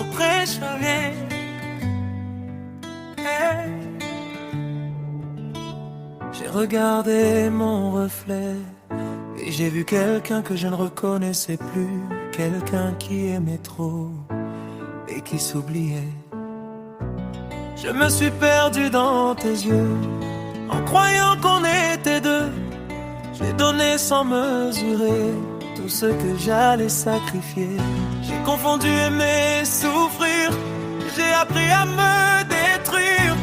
après je reviens. Hey. J'ai regardé mon reflet et j'ai vu quelqu'un que je ne reconnaissais plus, quelqu'un qui aimait trop et qui s'oubliait. Je me suis perdu dans tes yeux en croyant qu'on était deux. J'ai donné sans mesurer tout ce que j'allais sacrifier. J'ai confondu aimer et souffrir. J'ai appris à me détruire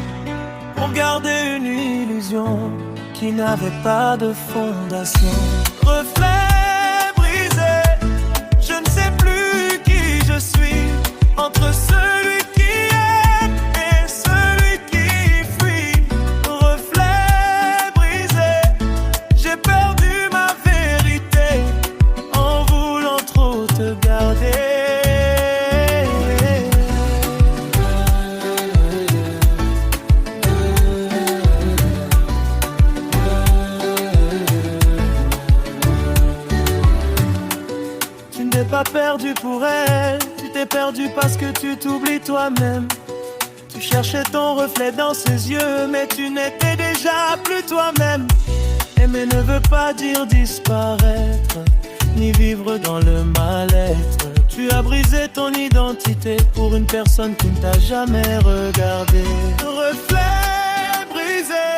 pour garder une illusion qui n'avait pas de fondation. Reflet brisé, je ne sais plus qui je suis. Entre celui qui aime et celui qui fuit. Reflet brisé, j'ai perdu ma vérité en voulant trop te garder. Tu n'es pas perdu pour elle, tu t'es perdu parce que tu t'oublies toi-même. Tu cherchais ton reflet dans ses yeux, mais tu n'étais déjà plus toi-même. Aimer ne veut pas dire disparaître, ni vivre dans le mal-être. Tu as brisé ton identité pour une personne qui ne t'a jamais regardé. Reflet brisé,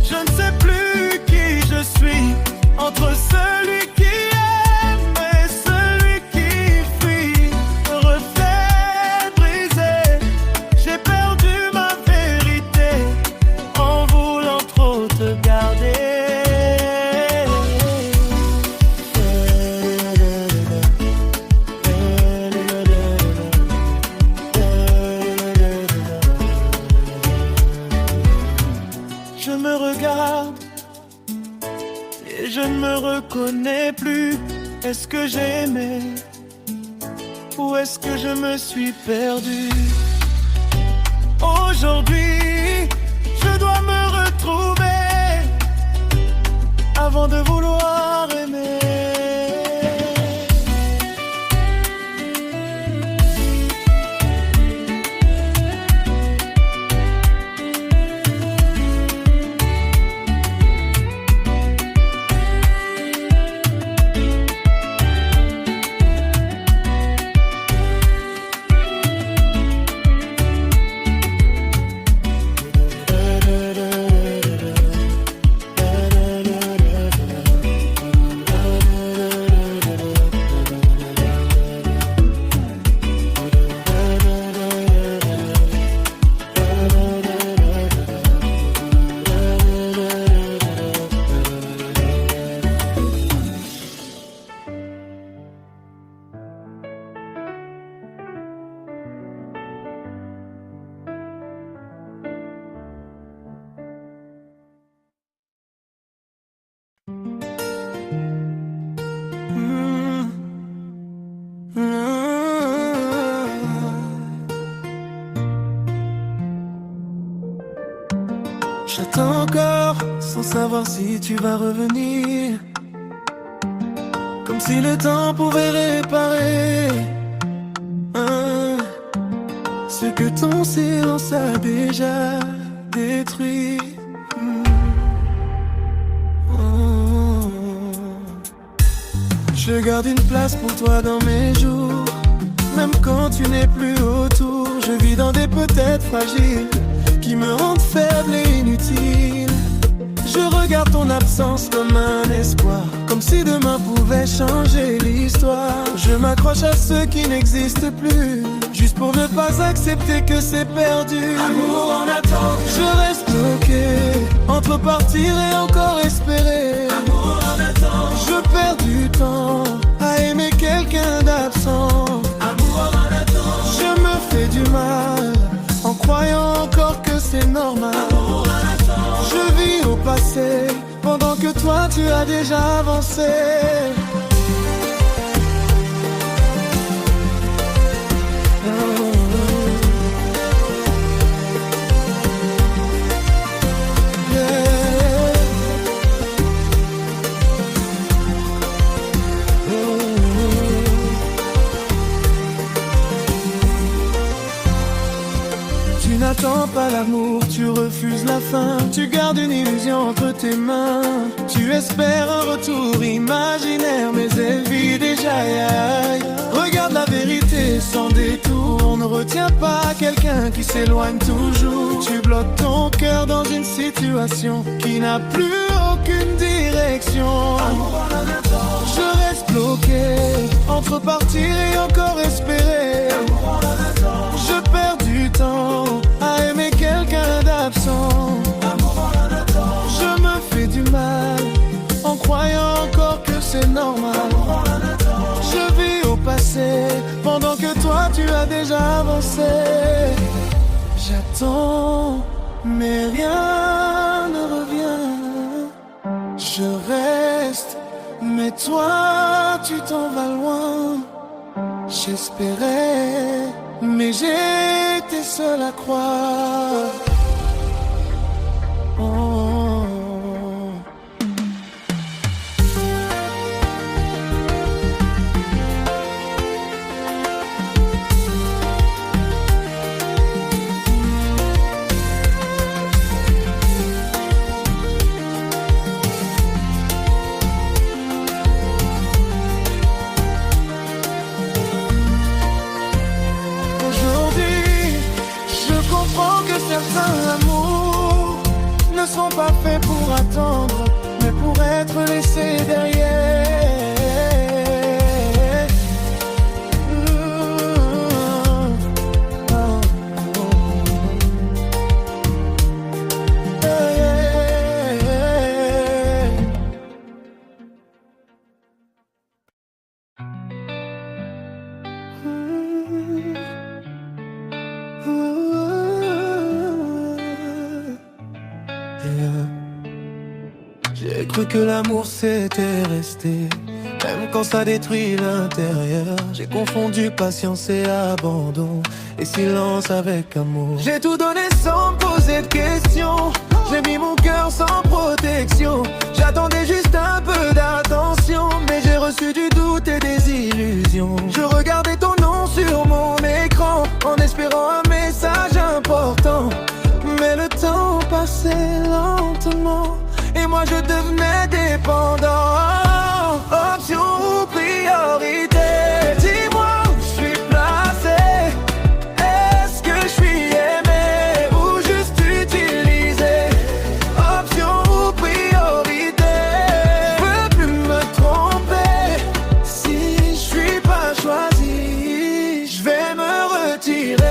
je ne sais plus qui je suis. Entre celui qui aime et celui qui fuit. Reflet brisé, j'ai perdu ma vérité en voulant trop te garder. Je me regarde et je ne me reconnais plus. Est-ce que j'ai aimé ou est-ce que je me suis perdu? Aujourd'hui, je dois me retrouver avant de vouloir aimer. J'attends encore sans savoir si tu vas revenir. Comme si le temps pouvait réparer ce que ton silence a déjà détruit. Je garde une place pour toi dans mes jours. Même quand tu n'es plus autour, je vis dans des peut-être fragiles qui me rendent faible et inutile. Je regarde ton absence comme un espoir, comme si demain pouvait changer l'histoire. Je m'accroche à ceux qui n'existent plus, juste pour ne pas accepter que c'est perdu. Amour en attente, je reste bloqué entre partir et encore espérer. Amour en attente, je perds du temps à aimer quelqu'un d'absent. Amour en attente, je me fais du mal en croyant encore que c'est normal. Amour en attente, je vis au passé pendant que toi tu as déjà avancé. pas l'amour, tu refuses la fin. Tu gardes une illusion entre tes mains. Tu espères un retour imaginaire, mais elle vit déjà aïe. Regarde la vérité sans détour. On ne retient pas quelqu'un qui s'éloigne toujours. Tu bloques ton cœur dans une situation qui n'a plus aucune direction. Je reste bloqué entre partir et encore espérer. Je perds du temps à aimer quelqu'un d'absent. Je me fais du mal en croyant encore que c'est normal. Je vis au passé pendant que toi tu as déjà avancé. J'attends mais rien ne revient. Je reste mais toi tu t'en vas loin. J'espérais mais j'étais seul à croire. Oh. Certains amours ne sont pas faits pour attendre, mais pour être laissés derrière. J'ai cru que l'amour c'était resté, même quand ça détruit l'intérieur. J'ai confondu patience et abandon, et silence avec amour. J'ai tout donné sans me poser de questions. J'ai mis mon cœur sans protection. J'attendais juste un peu d'attention, mais j'ai reçu du doute et des illusions. Je regardais ton nom sur mon écran, en espérant un message important. Mais le temps passait lentement, et moi je devenais dépendant. Option ou priorité, dis-moi où je suis placé. Est-ce que je suis aimé ou juste utilisé? Option ou priorité, je veux plus me tromper. Si je suis pas choisi, je vais me retirer.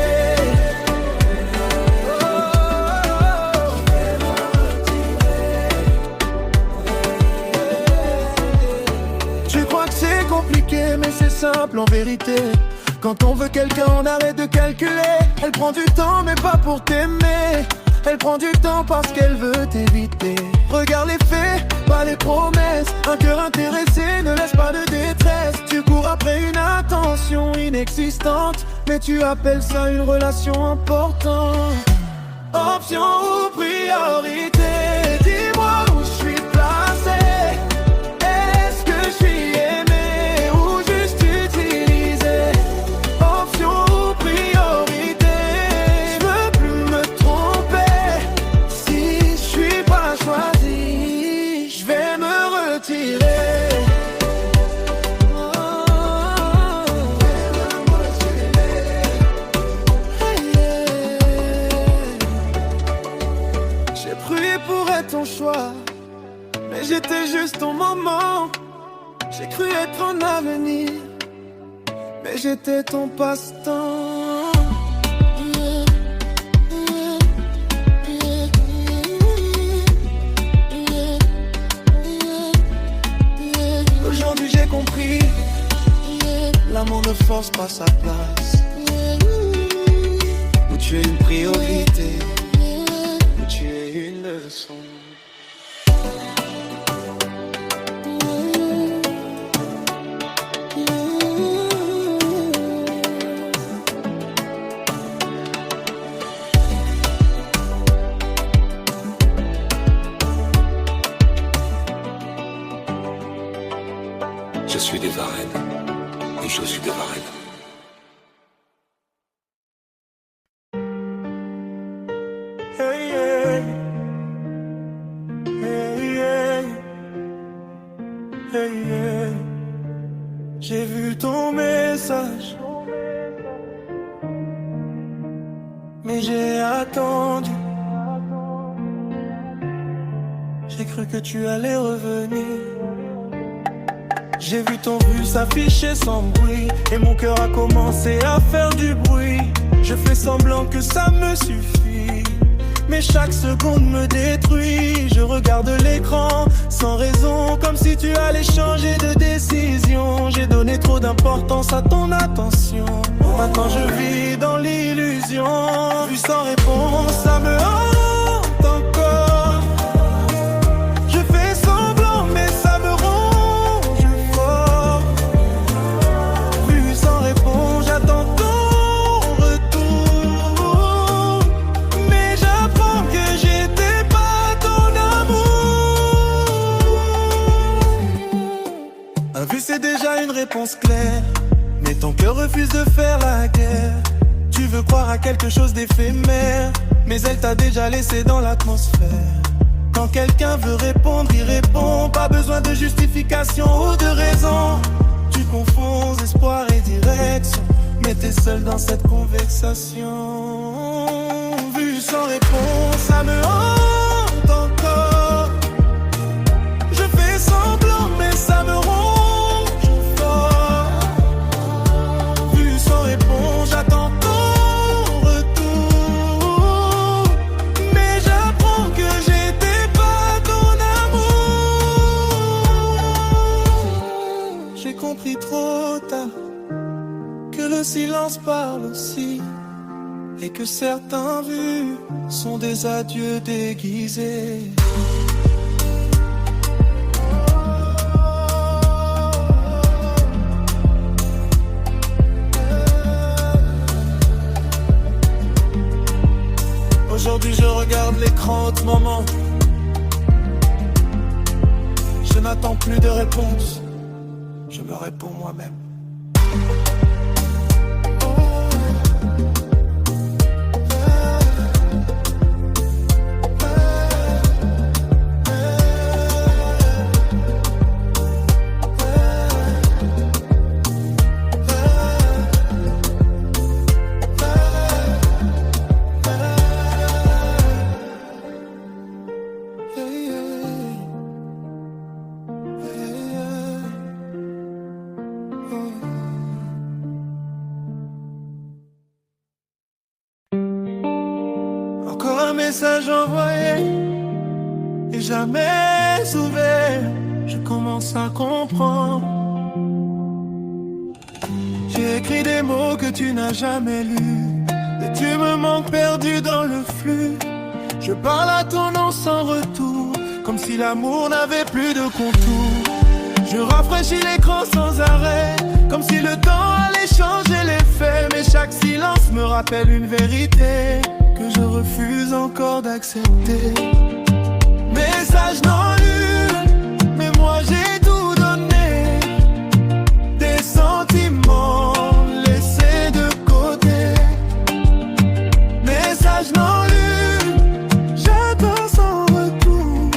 Mais c'est simple en vérité. Quand on veut quelqu'un, on arrête de calculer. Elle prend du temps mais pas pour t'aimer. Elle prend du temps parce qu'elle veut t'éviter. Regarde les faits, pas les promesses. Un cœur intéressé ne laisse pas de détresse. Tu cours après une attention inexistante, mais tu appelles ça une relation importante. Option ou priorité, dis-moi où je suis placé. Est-ce que je suis aimé? Ton choix, mais j'étais juste ton moment. J'ai cru être ton avenir, mais j'étais ton passe-temps. Aujourd'hui j'ai compris, l'amour ne force pas sa place. Où tu es une priorité, où tu es une leçon. Je suis des Varennes, et je suis des Varennes. J'ai vu ton message, mais j'ai attendu. J'ai cru que tu allais revenir. J'ai vu ton but s'afficher sans bruit, et mon cœur a commencé à faire du bruit. Je fais semblant que ça me suffit, mais chaque seconde me détruit. Je regarde l'écran sans raison, comme si tu allais changer de décision. J'ai donné trop d'importance à ton attention. Maintenant je vis dans l'illusion. Vu sans réponse, ça me hante encore. Je fais semblant mais ça me ronge fort. Vu sans réponse, j'attends ton retour, mais j'apprends que j'étais pas ton amour. Un vu c'est déjà une réponse claire, mais ton cœur refuse de faire la guerre. Tu veux croire à quelque chose d'éphémère, mais elle t'a déjà laissé dans l'atmosphère. Quand quelqu'un veut répondre, il répond. Pas besoin de justification ou de raison. Tu confonds espoir et direction, mais t'es seul dans cette conversation. Vu sans réponse, ça me hante encore. Je fais semblant mais ça me ronge fort. Vu sans réponse, j'attends ton retour, mais j'apprends que j'étais pas ton amour. J'ai compris trop tard que le silence parle aussi, et que certains vus sont des adieux déguisés. Aujourd'hui je regarde l'écran autrement. Je n'attends plus de réponse, je me réponds moi-même. Encore un message envoyé et jamais ouvert. Je commence à comprendre. J'ai écrit des mots que tu n'as jamais lus, et tu me manques perdu dans le flux. Je parle à ton nom sans retour, comme si l'amour n'avait plus de contour. Je rafraîchis l'écran sans arrêt, comme si le temps allait changer les faits. Mais chaque silence me rappelle une vérité que je refuse encore d'accepter. Message non lu, mais moi j'ai tout donné. Des sentiments laissés de côté. Message non lu, j'attends sans retour,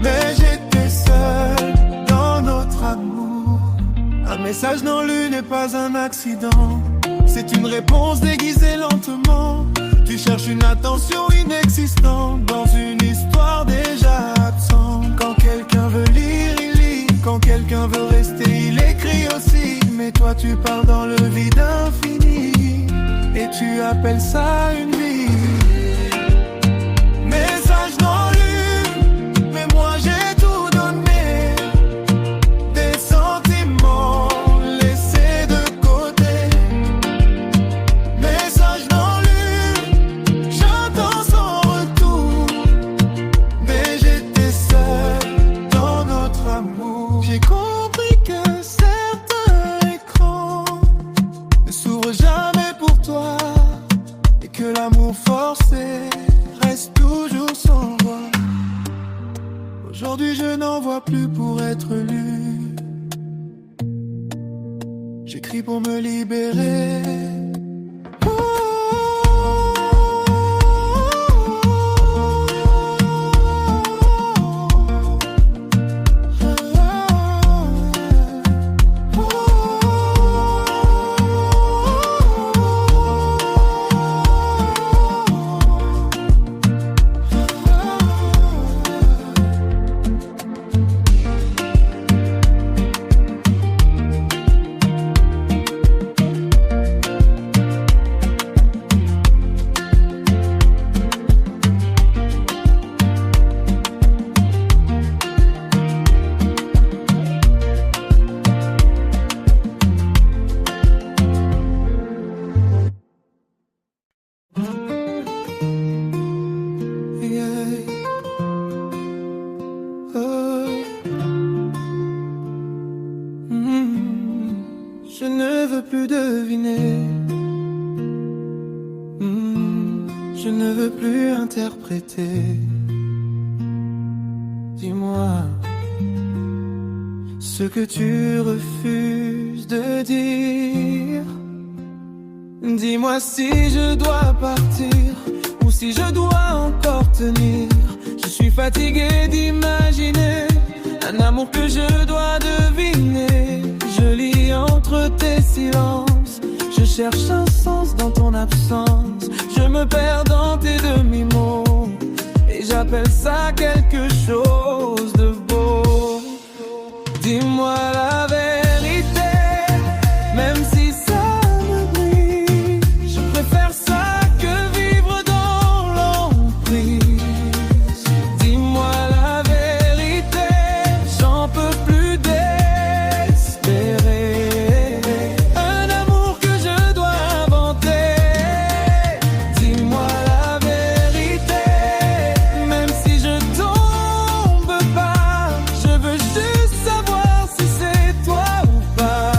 mais j'étais seul dans notre amour. Un message non lu n'est pas un accident, c'est une réponse déguisée lentement. Tu cherches une attention inexistante dans une histoire déjà absente. Quand quelqu'un veut lire, il lit. Quand quelqu'un veut rester, il écrit aussi. Mais toi tu pars dans le vide infini, et tu appelles ça une vie. Message non lu, mais moi j'ai tout donné. Des sentiments laissés de côté. Message non lu, j'attends son retour, mais j'étais seul dans notre amour. J'ai compris que certains écrans ne s'ouvrent jamais pour toi, et que l'amour forcé reste toujours sans voix. Aujourd'hui je n'en vois plus pour être lu. J'écris pour me libérer. je ne veux plus deviner. Je ne veux plus interpréter. Dis-moi ce que tu refuses de dire. Dis-moi si je dois partir ou si je dois encore tenir. Je suis fatigué d'imaginer un amour que je dois deviner. Je lis entre tes silences, je cherche un sens dans ton absence. Je me perds dans tes demi-mots et j'appelle ça quelque chose de beau. Dis-moi la vérité, même si ça me brille. Je préfère ça que vivre dans l'emprise. Dis-moi la vérité, j'en peux plus d'espérer un amour que je dois inventer. Dis-moi la vérité, même si je tombe pas, je veux juste savoir si c'est toi ou pas.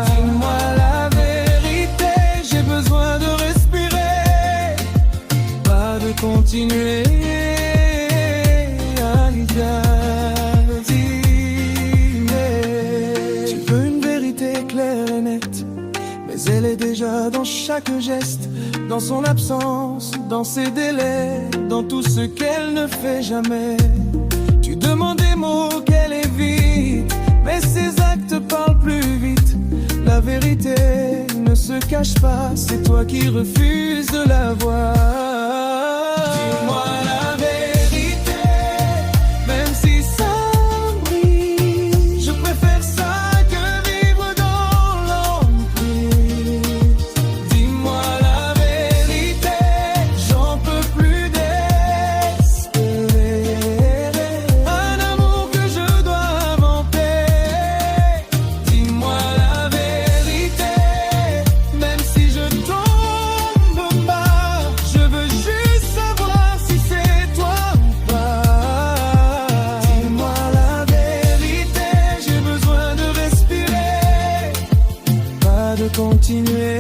Dis-moi la vérité, j'ai besoin de respirer, pas de continuer à imaginer. Tu veux une vérité claire et nette, mais elle est déjà dans chaque geste, dans son absence, dans ses délais, dans tout ce qu'elle ne fait jamais. Tu demandes des mots qu'elle évite, mais ses actes parlent plus vite. La vérité ne se cache pas, c'est toi qui refuses de la voir. Dis-moi la vérité, même si ça brille. Je préfère ça que vivre dans l'emprise. Dis-moi la vérité, j'en peux plus d'espérer un amour que je dois inventer. Dis-moi la vérité, même si je tombe pas, je veux juste savoir si c'est toi ou pas. Dis-moi la vérité, j'ai besoin de respirer, pas de continuer.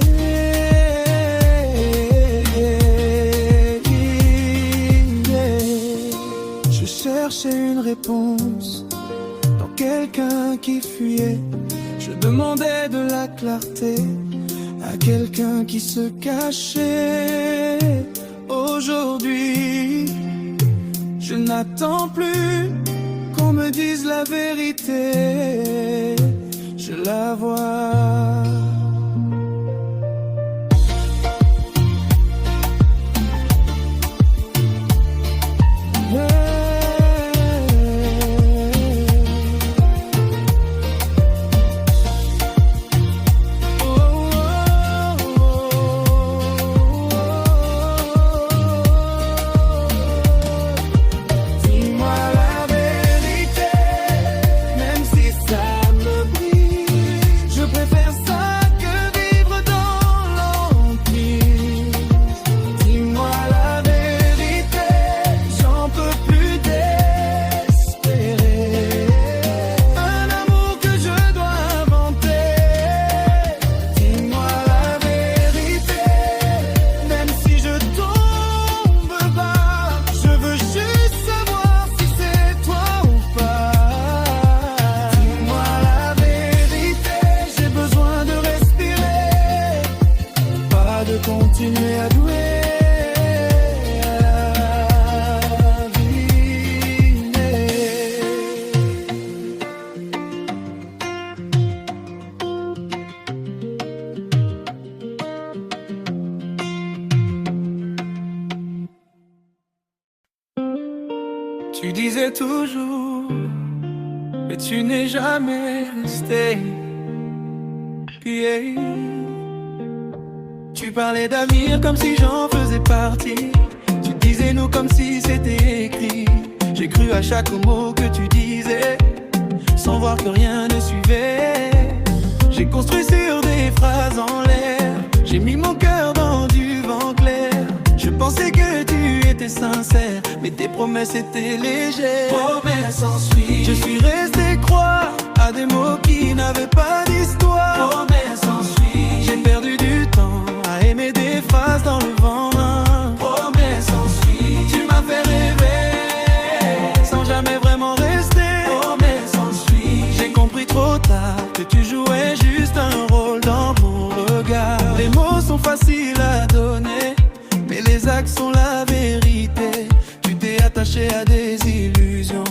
Je cherchais une réponse dans quelqu'un qui fuyait. Je demandais de la clarté à quelqu'un qui se cachait. Aujourd'hui, je n'attends plus qu'on me dise la vérité. Je la vois. Dis-moi la vérité, même si ça me brille. Je préfère ça que vivre dans l'emprise. Dis-moi la vérité, j'en peux plus d'espérer un amour que je dois inventer. Dis-moi la vérité, même si je tombe bas, je veux juste savoir si c'est toi ou pas. Dis-moi la vérité, j'ai besoin de respirer, pas de continuer à douer. Tu disais toujours, mais tu n'es jamais resté. Yeah. Tu parlais d'avenir comme si j'en faisais partie. Tu disais nous comme si c'était écrit. J'ai cru à chaque mot que tu disais, sans voir que rien ne suivait. J'ai construit sur des phrases en l'air, j'ai mis mon cœur dans du vent clair. Je pensais que tu étais sincère, mais tes promesses étaient légères. Promesses sans suite. Je suis resté croire à des mots qui n'avaient pas d'histoire. tu jouais juste un rôle dans mon regard. Les mots sont faciles à donner, mais les actes sont la vérité. Tu t'es attaché à des illusions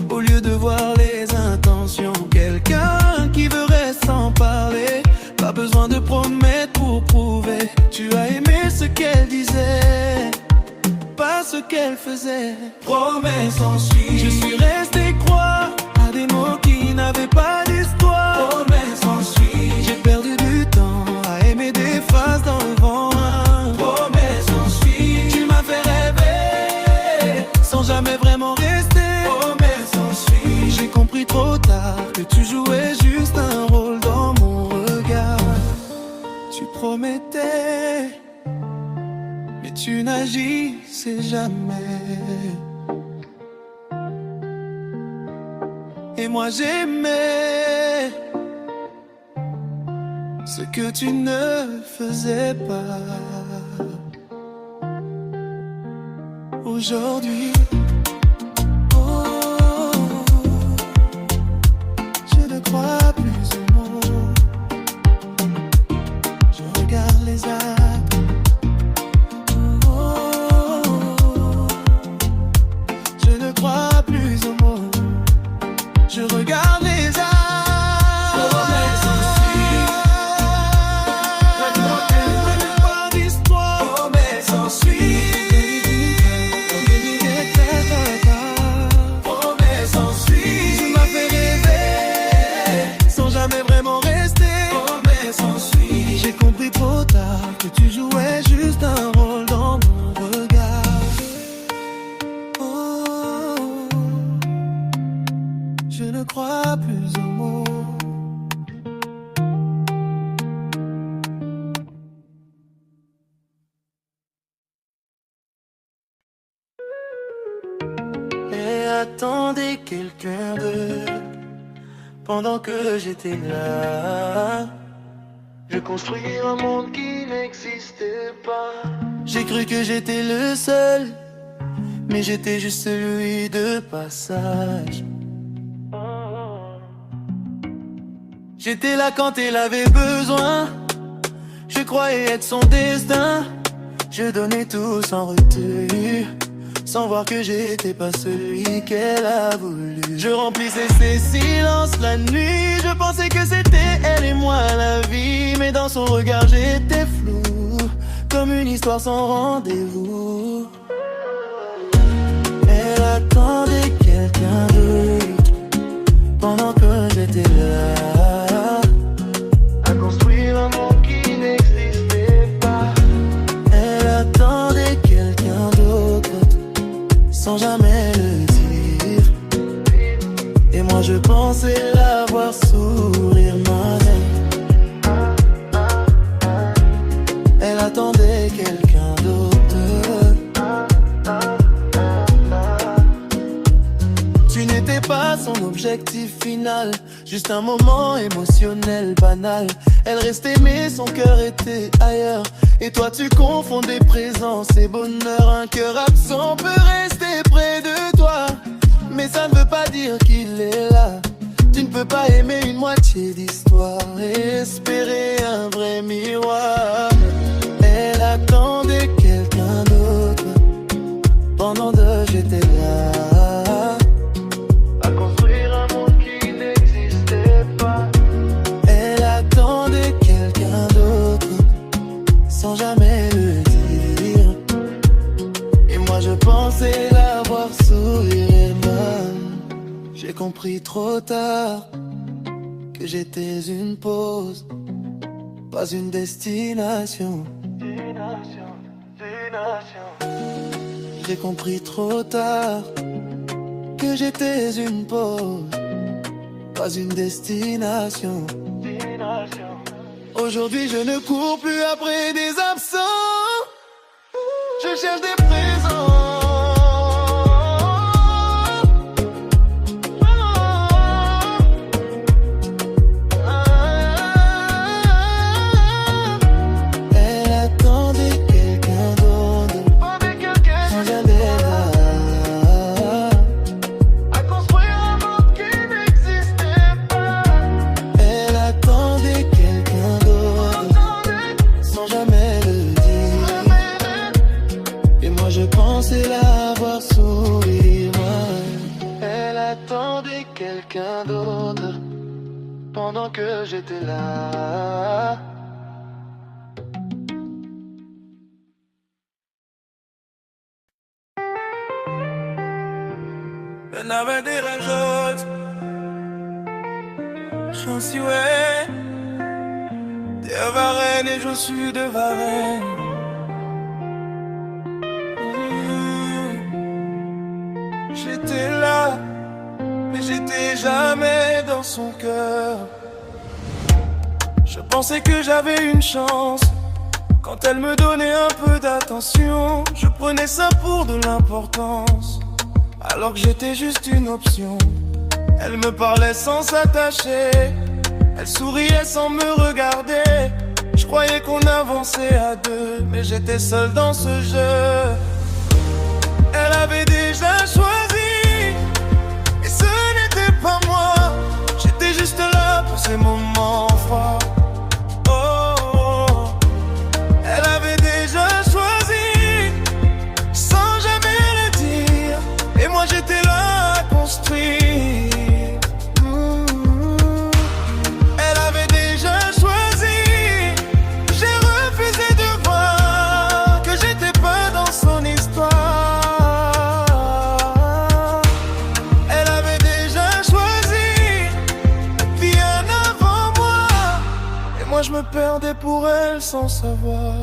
au lieu de voir les intentions. Quelqu'un qui veut rester sans parler, pas besoin de promettre pour prouver. Tu as aimé ce qu'elle disait, pas ce qu'elle faisait. Promesse ensuite, je suis resté croire à des mots qui n'avaient pas d'histoire. Promesse ensuite, j'ai perdu du temps à aimer des phrases dans le vent. Promesse ensuite, tu m'as fait rêver sans jamais vraiment rester. Promesse ensuite, j'ai compris trop tard que tu jouais juste un rôle dans mon regard. Tu promettais, mais tu n'agissais jamais. Et moi j'aimais ce que tu ne faisais pas. Aujourd'hui, oh, je ne crois plus aux mots. Je regarde les actes. Je ne crois plus aux mots. Je regarde les actes. Promesse ensuite, maintenant qu'elle ne veut pas d'histoire. Promesse ensuite, promesse ensuite, tu m'as fait rêver sans jamais vraiment rester. Promesse ensuite, j'ai compris trop tard que tu jouais juste un rôle dans mon regard. Je ne crois plus aux mots. Et attendez quelqu'un d'autre pendant que j'étais là. Je construis un monde qui n'existait pas. J'ai cru que j'étais le seul, mais j'étais juste celui de passage. J'étais là quand elle avait besoin. Je croyais être son destin. Je donnais tout sans retenue, sans voir que j'étais pas celui qu'elle a voulu. Je remplissais ses silences la nuit. Je pensais que c'était elle et moi la vie, mais dans son regard j'étais flou, comme une histoire sans rendez-vous. Elle attendait quelqu'un d'autre pendant que j'étais là, à construire un monde qui n'existait pas. Elle attendait quelqu'un d'autre sans jamais le dire. Et moi je pensais la voir sourire ma tête. Elle attendait quelqu'un d'autre. Tu n'étais pas son objectif final, juste un moment émotionnel banal. Elle restait mais son cœur était ailleurs. Et toi tu confondais présence et bonheur. Un cœur absent peut rester près de toi, mais ça ne veut pas dire qu'il est là. Tu ne peux pas aimer une moitié d'histoire et espérer un vrai miroir. Elle attendait quelqu'un d'autre pendant que j'étais là, à construire un monde qui n'existait pas. Elle attendait quelqu'un d'autre sans jamais le dire. Et moi je pensais la voir sourire mal. J'ai compris trop tard que j'étais une pause, pas une destination. J'ai compris trop tard que j'étais une pause, pas une destination. Aujourd'hui je ne cours plus après des absents, je cherche des présents. j'étais là. Ben avait des rajots, j'en suis ouais. De Varennes et je suis de Varennes. J'étais là, mais j'étais jamais dans son cœur. Je pensais que j'avais une chance. Quand elle me donnait un peu d'attention, je prenais ça pour de l'importance, alors que j'étais juste une option. Elle me parlait sans s'attacher, elle souriait sans me regarder. Je croyais qu'on avançait à deux, mais j'étais seul dans ce jeu. Elle avait déjà choisi, et ce n'était pas moi. J'étais juste là pour ces moments forts. Oh, oh. Elle avait déjà choisi, sans jamais le dire, et moi j'étais là à construire. Elle avait déjà choisi, j'ai refusé de voir que j'étais pas dans son histoire. Je me perdais pour elle sans savoir.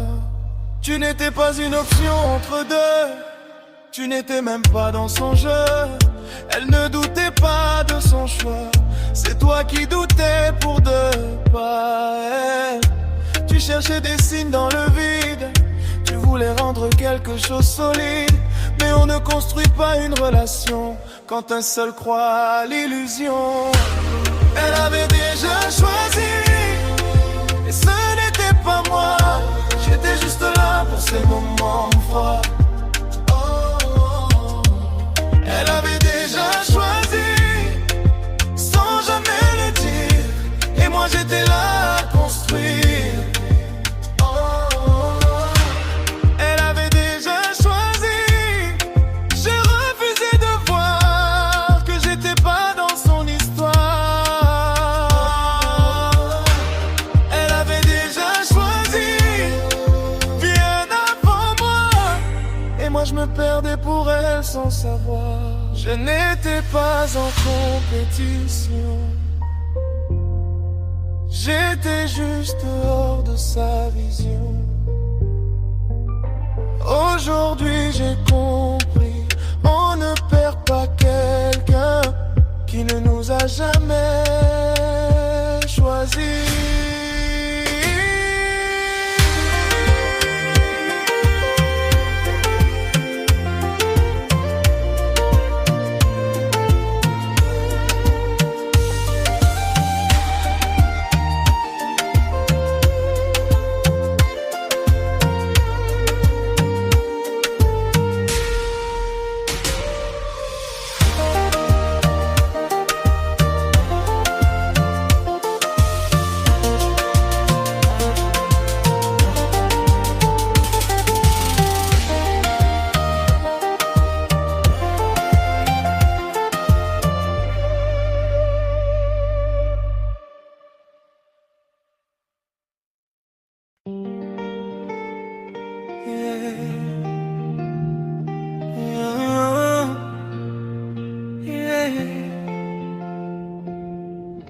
Tu n'étais pas une option entre deux, tu n'étais même pas dans son jeu. Elle ne doutait pas de son choix, c'est toi qui doutais pour deux pas. Elle, tu cherchais des signes dans le vide, tu voulais rendre quelque chose solide. Mais on ne construit pas une relation quand un seul croit à l'illusion. Elle avait déjà choisi, et ce n'était pas moi. J'étais juste là pour ces moments froids. Oh, oh, oh. Elle avait déjà choisi, sans jamais le dire, et moi j'étais là à construire. Oh, oh, oh. Elle avait déjà choisi, j'ai refusé de voir que j'étais pas dans son histoire. Je me perdais pour elle sans savoir. Je n'étais pas en compétition, j'étais juste hors de sa vision. Aujourd'hui j'ai compris, on ne perd pas quelqu'un qui ne nous a jamais choisi.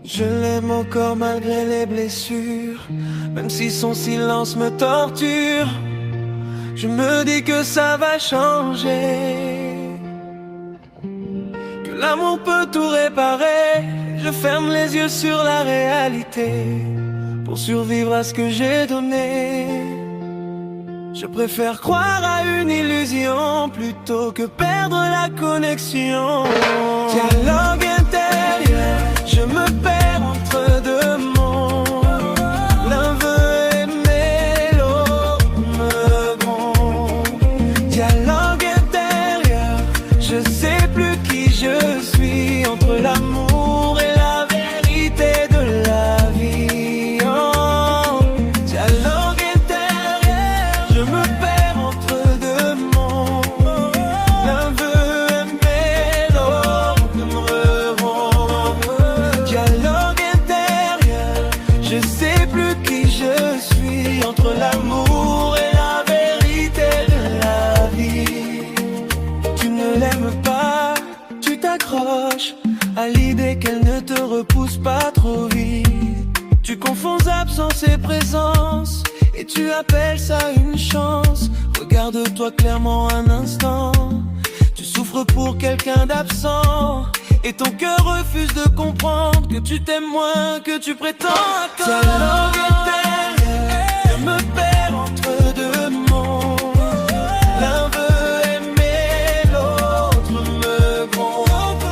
Je l'aime encore malgré les blessures, même si son silence me torture. Je me dis que ça va changer, que l'amour peut tout réparer. Je ferme les yeux sur la réalité pour survivre à ce que j'ai donné. Je préfère croire à une illusion plutôt que perdre la connexion. Dialogue intérieur, je me perds entre deux mondes. L'un veut aimer, l'autre me gronde. Dialogue intérieur, je sais plus qui je suis, entre l'amour et la vérité de la vie. Oh, dialogue intérieur, je me perds entre deux mondes. L'un veut aimer, l'autre me gronde. Dialogue sais plus qui je suis, entre l'amour et la vérité de la vie. Tu ne l'aimes pas, tu t'accroches à l'idée qu'elle ne te repousse pas trop vite. Tu confonds absence et présence, et tu appelles ça une chance. Regarde-toi clairement un instant, tu souffres pour quelqu'un d'absent, et ton cœur refuse de comprendre que tu t'aimes moins que tu prétends. Ta langue intérieure, je me perds entre deux mondes. L'un veut aimer, l'autre me gronde.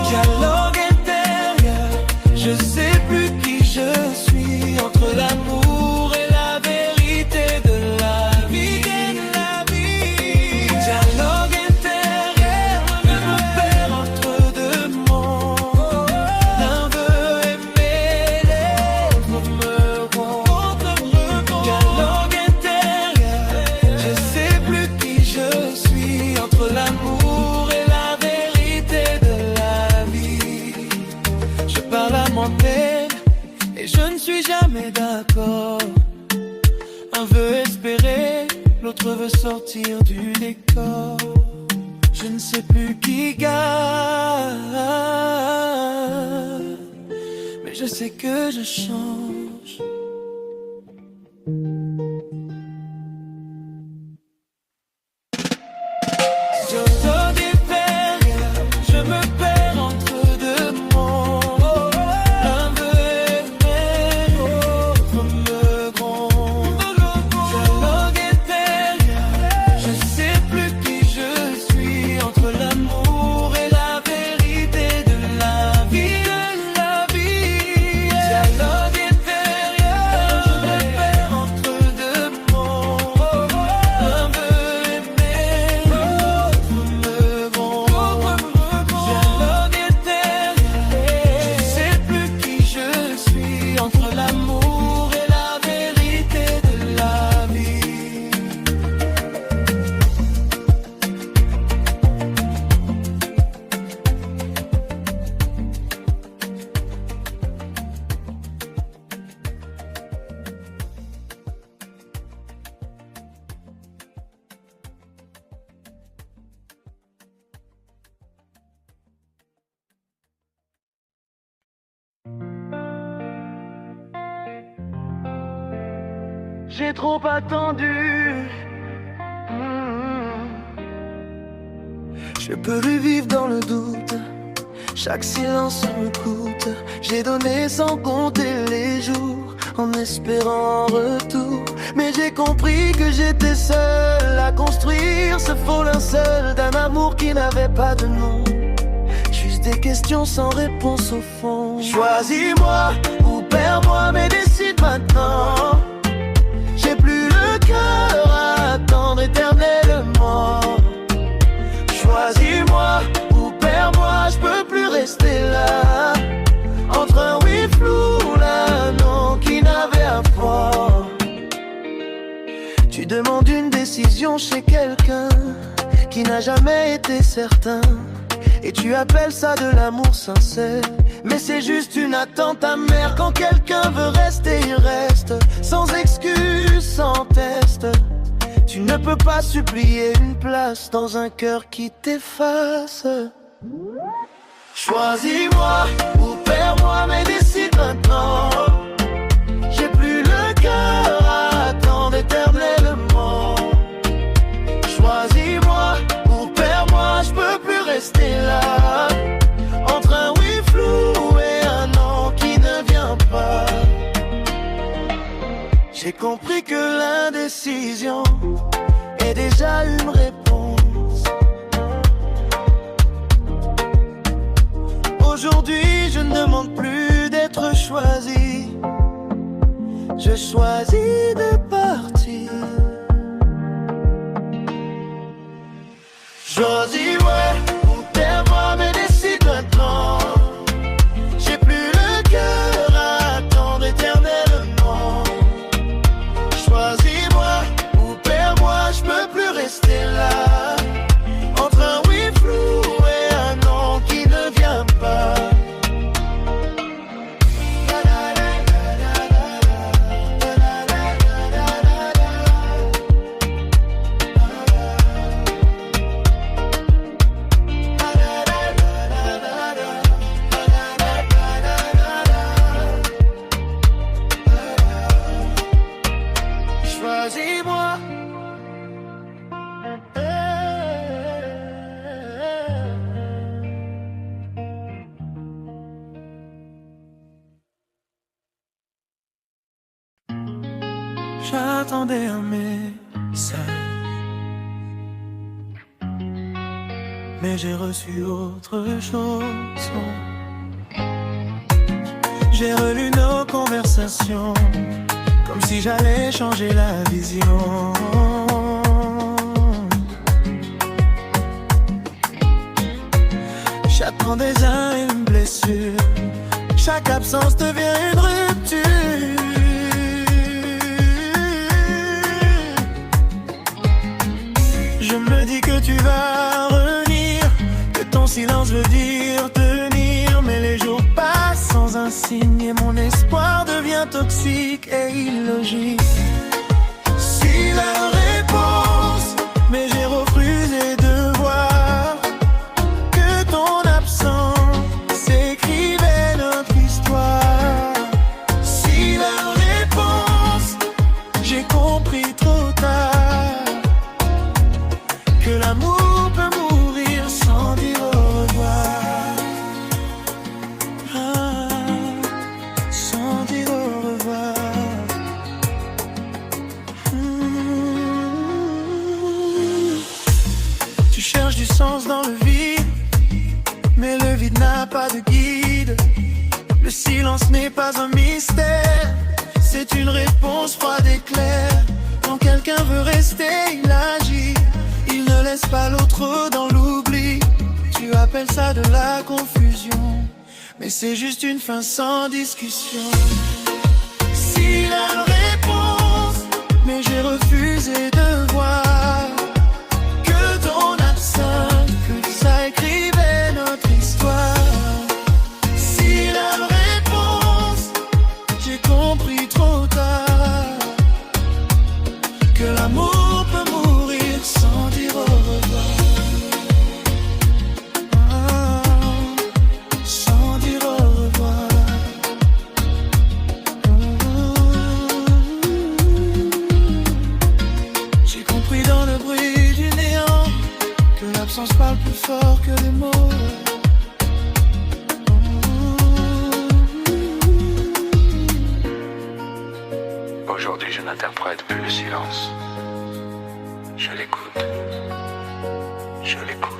Dialogue intérieur, je sais plus qui je suis, entre l'amour et la vérité de la vie. Dialogue intérieur, je me perds entre deux mondes. L'un veut aimer, l'autre me gronde. Dialogue intérieur, je sais plus qui je suis, entre l'amour et la vérité de la vie. Je parle à moi-même et je ne suis jamais d'accord. Un veut espérer, l'autre veut sortir du décor. Je ne sais plus qui gagne, mais je sais que je change. Dialogue intérieur, je me perds entre deux mondes. L'un veut aimer, l'autre me gronde. Dialogue intérieur, je sais plus qui je suis, entre l'amour et la vérité de la vie. Dialogue intérieur, je me perds entre deux mondes. L'un veut aimer, l'autre me gronde. Dialogue intérieur, je sais plus qui je suis, entre l'amour et la vérité de la vie. J'ai trop attendu. Je peux plus vivre dans le doute. Chaque silence me coûte. J'ai donné sans compter les jours, en espérant un retour. Mais j'ai compris que j'étais seul à construire ce faux linceul d'un amour qui n'avait pas de nom. Juste des questions sans réponse au fond. Choisis-moi ou perds-moi, mais décide maintenant. J'ai plus le cœur à attendre éternellement. Choisis-moi ou perds-moi, je peux plus rester là. Entre un oui flou, là, non, qui n'avait à voir. Tu demandes une décision chez quelqu'un qui n'a jamais été certain, et tu appelles ça de l'amour sincère. Mais c'est juste une attente amère. Quand quelqu'un veut rester, il reste, sans excuse, sans test. Tu ne peux pas supplier une place dans un cœur qui t'efface. Choisis-moi ou perds-moi, mais décide maintenant. J'ai plus le cœur à attendre éternellement. Choisis-moi ou perds-moi, je peux plus rester là. Entre un oui flou et un non qui ne vient pas. J'ai compris que l'indécision est déjà une réponse. Aujourd'hui, je ne demande plus d'être choisi. Je choisis de partir. Choisis, ouais, ou perds-moi, mais décide maintenant. J'ai plus le cœur à attendre éternellement. Choisis-moi ou perds-moi, je peux plus rester là. Entre un oui flou et un non qui ne vient pas. choisis-moi. J'attendais un message, mais j'ai reçu autre chose. J'ai relu nos conversations, comme si j'allais changer la vision. J'attendais une blessure, chaque absence devient une rupture. Je me dis que tu vas revenir, que ton silence veut dire tenir. Mais les jours passent sans un signe et mon espoir devient toxique et illogique. Si la réponse, mais j'ai refusé de voir que ton absence écrivait notre histoire. Si la réponse, j'ai compris trop tard que l'amour peut mourir sans dire au revoir. Sans dire au revoir. Tu cherches du sens dans le vide, mais le vide n'a pas de guide. Le silence n'est pas un mystère, c'est une réponse froide et claire. Quand quelqu'un veut rester, il agit, il ne laisse pas l'autre dans l'oubli. Tu appelles ça de la confusion, mais c'est juste une fin sans discussion. Si la réponse, mais j'ai refusé de voir que ton absence, que ça écrivait notre histoire. Si la réponse, j'ai compris trop tard que l'amour peut mourir sans dire au revoir. Sans dire au revoir. J'ai compris dans le bruit du néant que l'absence parle plus fort que les mots. Aujourd'hui, je n'interprète plus le silence. Je l'écoute. Je l'écoute.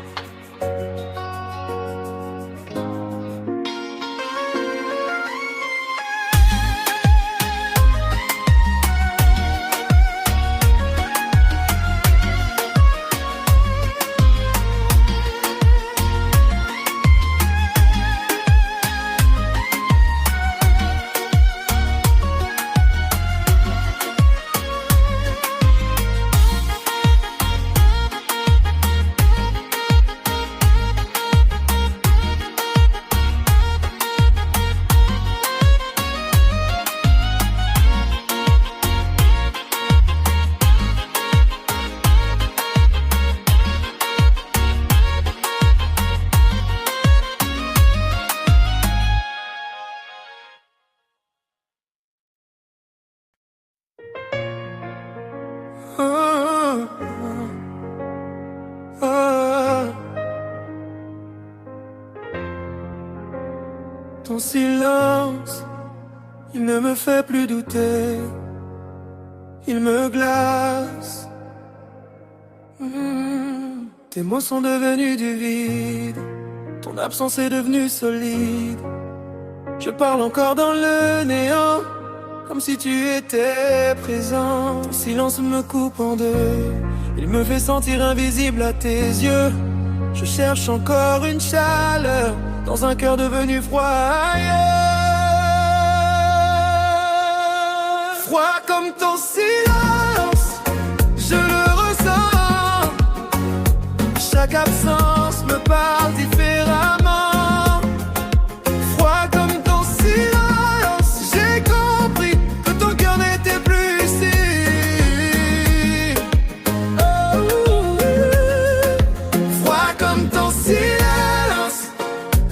Ton silence, il ne me fait plus douter, il me glace. Tes mots sont devenus du vide, ton absence est devenue solide. Je parle encore dans le néant, comme si tu étais présent. Ton silence me coupe en deux, il me fait sentir invisible à tes yeux. Je cherche encore une chaleur dans un cœur devenu froid ailleurs. Froid comme ton silence, je le ressens. Chaque absence me parle différemment. Froid comme ton silence, j'ai compris que ton cœur n'était plus ici. Froid comme ton silence,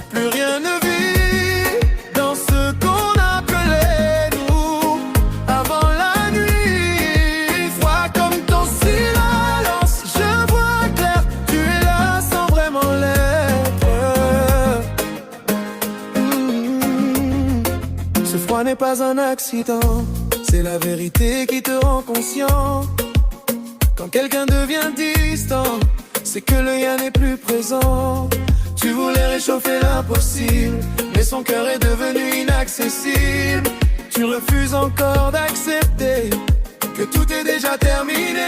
plus rien ne vit dans ce qu'on appelait nous avant la nuit. Froid n'est pas un accident, c'est la vérité qui te rend conscient. Quand quelqu'un devient distant, c'est que le lien n'est plus présent. Tu voulais réchauffer l'impossible, mais son cœur est devenu inaccessible. Tu refuses encore d'accepter que tout est déjà terminé.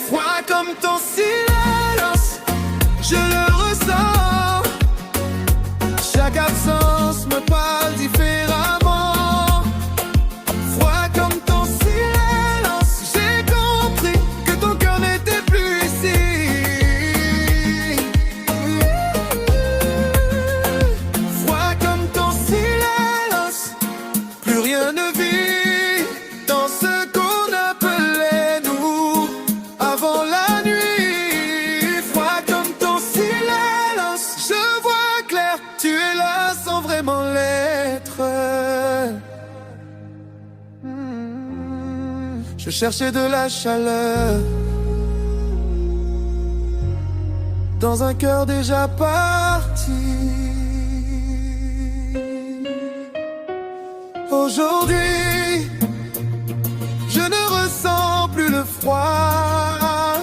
Froid comme ton silence, je le ressens. Chaque absence me parle différemment. Froid comme ton silence, j'ai compris que ton cœur n'était plus ici. Froid comme ton silence, plus rien ne vit dans ce qu'on appelait nous avant la nuit. Froid comme ton silence, je vois clair, tu es là sans vraiment l'être. Je cherchais de la chaleur dans un cœur déjà parti. Aujourd'hui, je ne ressens plus le froid.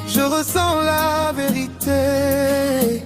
Je ressens la vérité.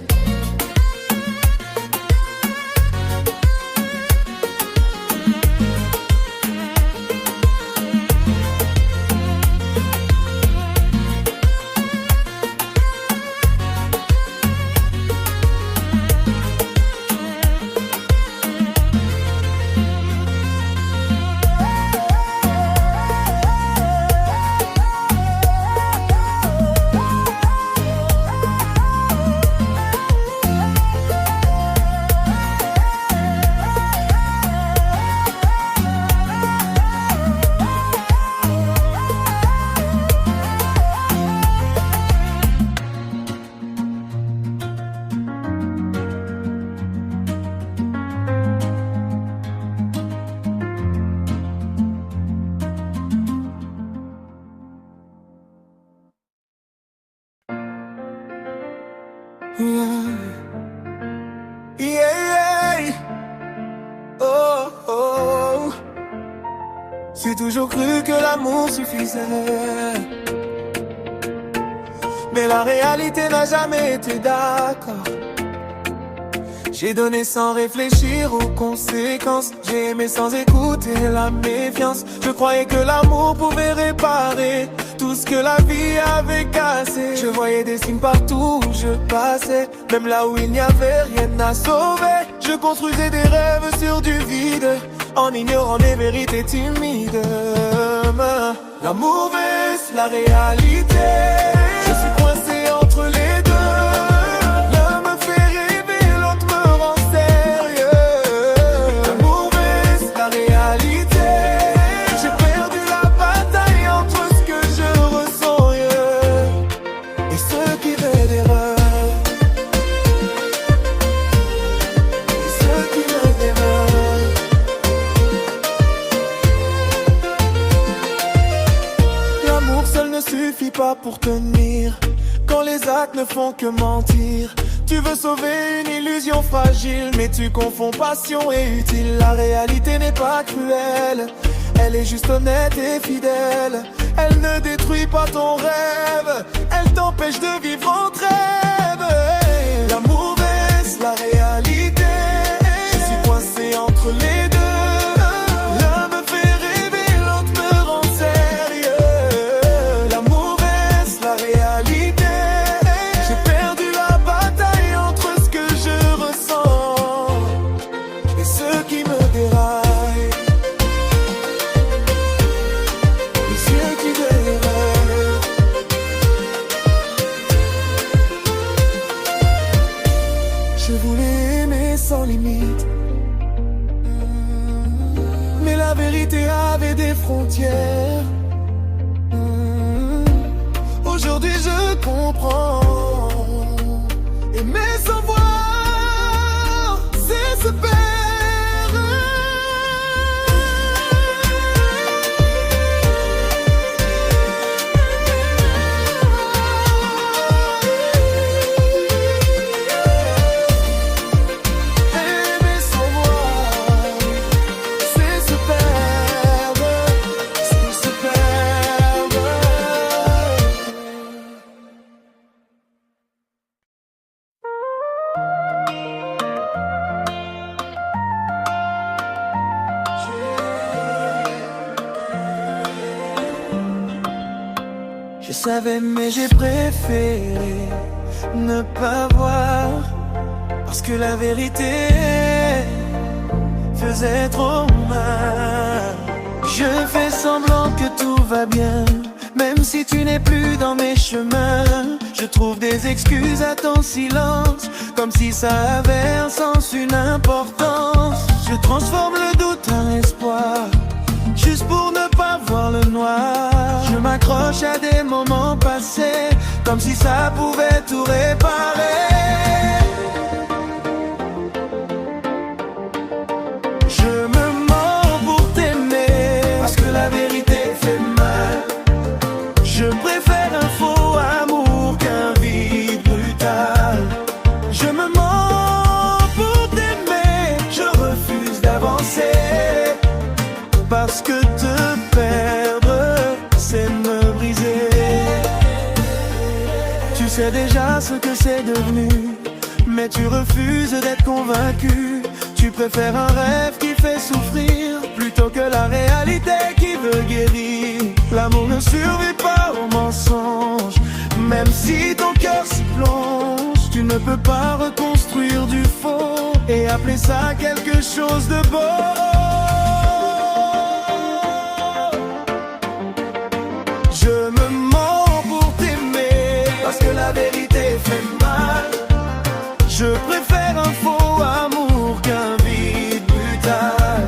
Yeah. Oh, oh. J'ai toujours cru que l'amour suffisait, mais la réalité n'a jamais été d'accord. J'ai donné sans réfléchir aux conséquences. J'ai aimé sans écouter la méfiance. Je croyais que l'amour pouvait réparer tout ce que la vie avait cassé. Je voyais des signes partout où je passais, même là où il n'y avait rien à sauver. Je construisais des rêves sur du vide, en ignorant des vérités timides. L'amour baisse la réalité. Je suis coincé entre les deux. L'un me fait rêver, l'autre me rend sérieux. L'amour baisse la réalité. J'ai perdu la bataille entre ce que je ressens et ce qui fait d'erreur. Et ce qui me démeure. L'amour seul ne suffit pas pour tenir, quand les actes ne font que mentir. Tu veux sauver une illusion fragile, mais tu confonds passion et utile. La réalité n'est pas cruelle, elle est juste honnête et fidèle. Elle ne détruit pas ton rêve, elle t'empêche de vivre en trêve. L'amour baisse la réalité. Je suis coincé entre les deux. L'un me fait rêver, l'autre me rend sérieux. L'amour baisse la réalité. J'ai perdu la bataille entre ce que je ressens et ce qui me déraille. Les yeux qui déraillent. Je voulais aimer sans limite, mais la vérité avait des frontières. Aujourd'hui je comprends. Aimer sans voir, c'est se perdre. savais, mais j'ai préféré ne pas voir, parce que la vérité faisait trop mal. Je fais semblant que tout va bien, même si tu n'es plus dans mes chemins. Je trouve des excuses à ton silence, comme si ça avait un sens, une importance. Je transforme le doute en espoir, juste pour ne pas voir le noir. Je m'accroche à des moments passés, comme si ça pouvait tout réparer. Je me mens pour t'aimer, parce que la vérité fait mal. Je préfère un faux amour qu'un vide brutal. Je me mens pour t'aimer, je refuse d'avancer, parce que te perdre, c'est me briser. Tu sais déjà ce que c'est devenu, mais tu refuses d'être convaincu. Tu préfères un rêve qui fait souffrir, plutôt que la réalité qui veut guérir. L'amour ne survit pas au mensonge, même si ton cœur s'y plonge. Tu ne peux pas reconstruire du faux et appeler ça quelque chose de beau. Je me mens pour t'aimer, parce que la vérité fait mal. Je préfère un faux amour qu'un vide brutal.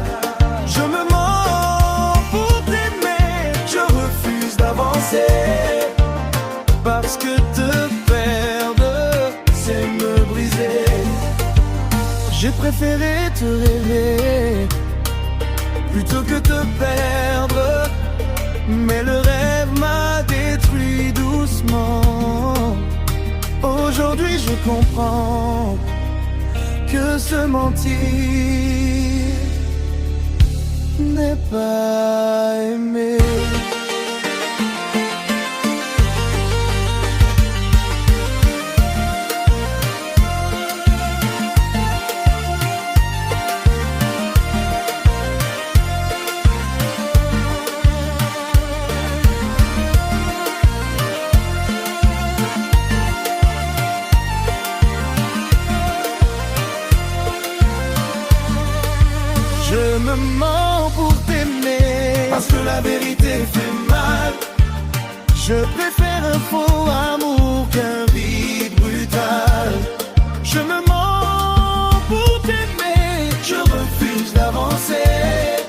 Je me mens pour t'aimer, je refuse d'avancer, parce que te perdre, c'est me briser. J'ai préféré te rêver, plutôt que te perdre. Mais le rêve m'a détruit doucement. Aujourd'hui je comprends que se mentir n'est pas aimer. Je me mens pour t'aimer, parce que la vérité fait mal. Je préfère un faux amour qu'un vide brutal. Je me mens pour t'aimer, je refuse d'avancer,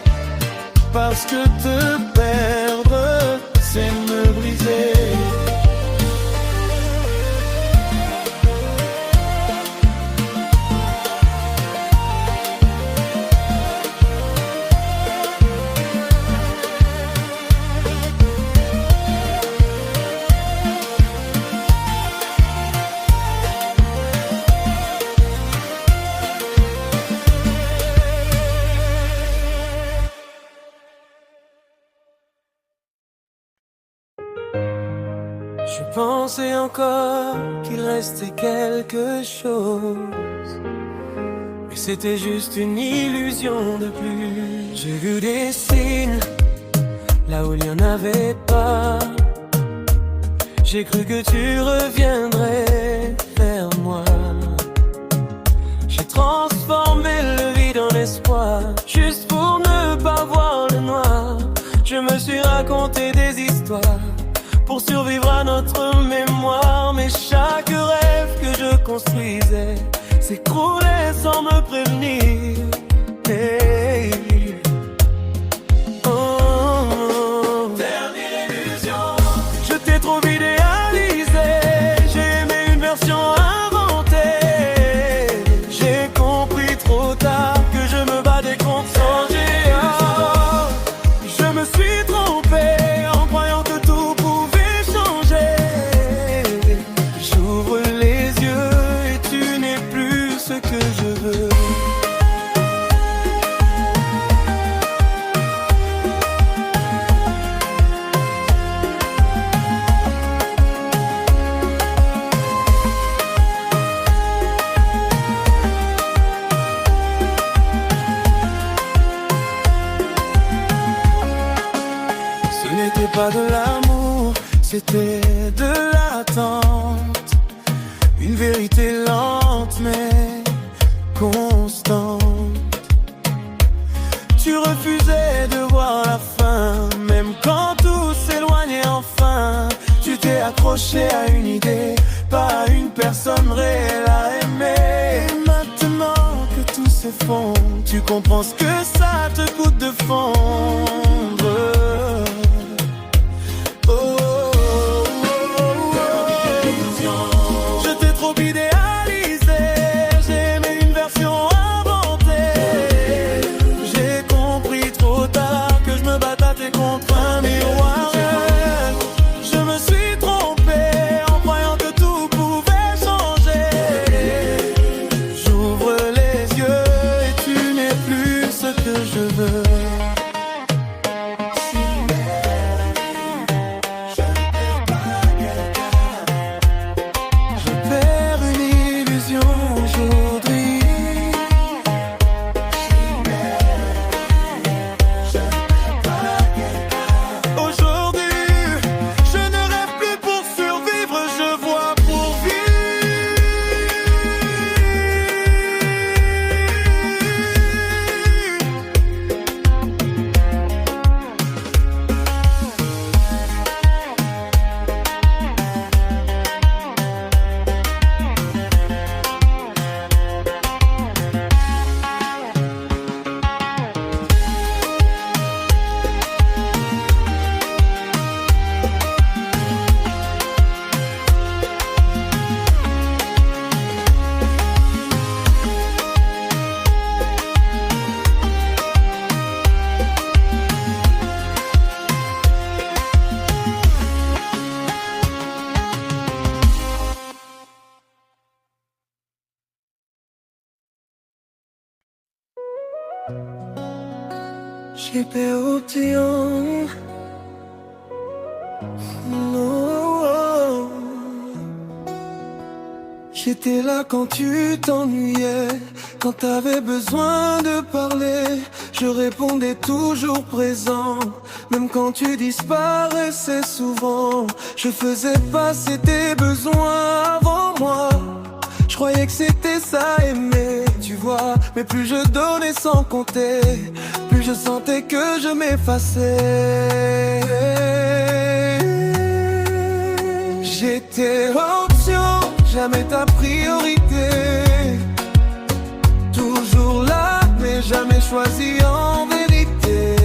parce que te perdre, c'est me briser. Je pensais encore qu'il restait quelque chose, mais c'était juste une illusion de plus. J'ai vu des signes là où il n'y en avait pas. J'ai cru que tu reviendrais vers moi. J'ai transformé le vide en espoir, juste pour ne pas voir le noir. Je me suis raconté des histoires pour survivre à notre mémoire. Mais chaque rêve que je construisais s'écroulait sans me prévenir. Hey. Oh. Dernière illusion, je t'ai trop idéalisé. J'ai aimé une version inventée. J'ai compris trop tard que je me battais contre son géant. Je me suis trompé en croyant que tout pouvait changer. J'ouvre les yeux et tu n'es plus ce que je veux. Ce n'était pas de l'amour, C'était de l'attente, une vérité lente mais constante. Tu refusais de voir la fin, même quand tout s'éloignait enfin. Tu t'es accroché à une idée, pas à une personne réelle à aimer. Et maintenant que tout s'effondre, tu comprends ce que ça te coûte de fondre. Oh, oh, oh, oh. Je t'ai trop idéalisé, j'ai aimé une version inventée. J'ai compris trop tard que je me battais contre un miroir. Je me suis trompé en croyant que tout pouvait changer. J'ouvre les yeux et tu n'es plus ce que je veux. Je perds une illusion aujourd'hui. Aujourd'hui, je ne rêve plus pour survivre, je vois pour vivre. J'ai perdu non. J'étais là quand tu t'ennuyais, quand t'avais besoin de parler. Je répondais toujours présent, même quand tu disparaissais souvent. Je faisais passer tes besoins avant moi. Je croyais que c'était ça aimer, tu vois. Mais plus je donnais sans compter, plus je sentais que je m'effaçais. J'étais option, jamais ta priorité. Toujours là, mais jamais choisi en vérité.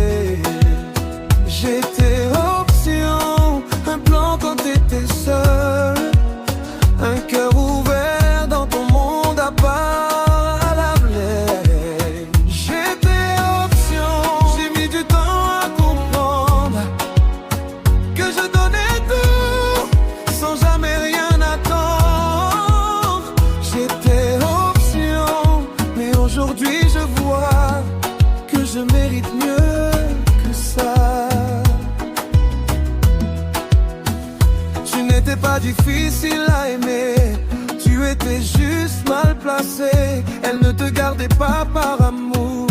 J'étais option, un plan quand t'étais seul. Un cœur ouvert dans ton monde à part à la blague. J'étais option, j'ai mis du temps à comprendre que je donnais tout sans jamais rien attendre. J'étais option, mais aujourd'hui je vois que je mérite mieux que ça. Tu n'étais pas difficile à aimer, tu étais juste mal placé. Elle ne te gardait pas par amour,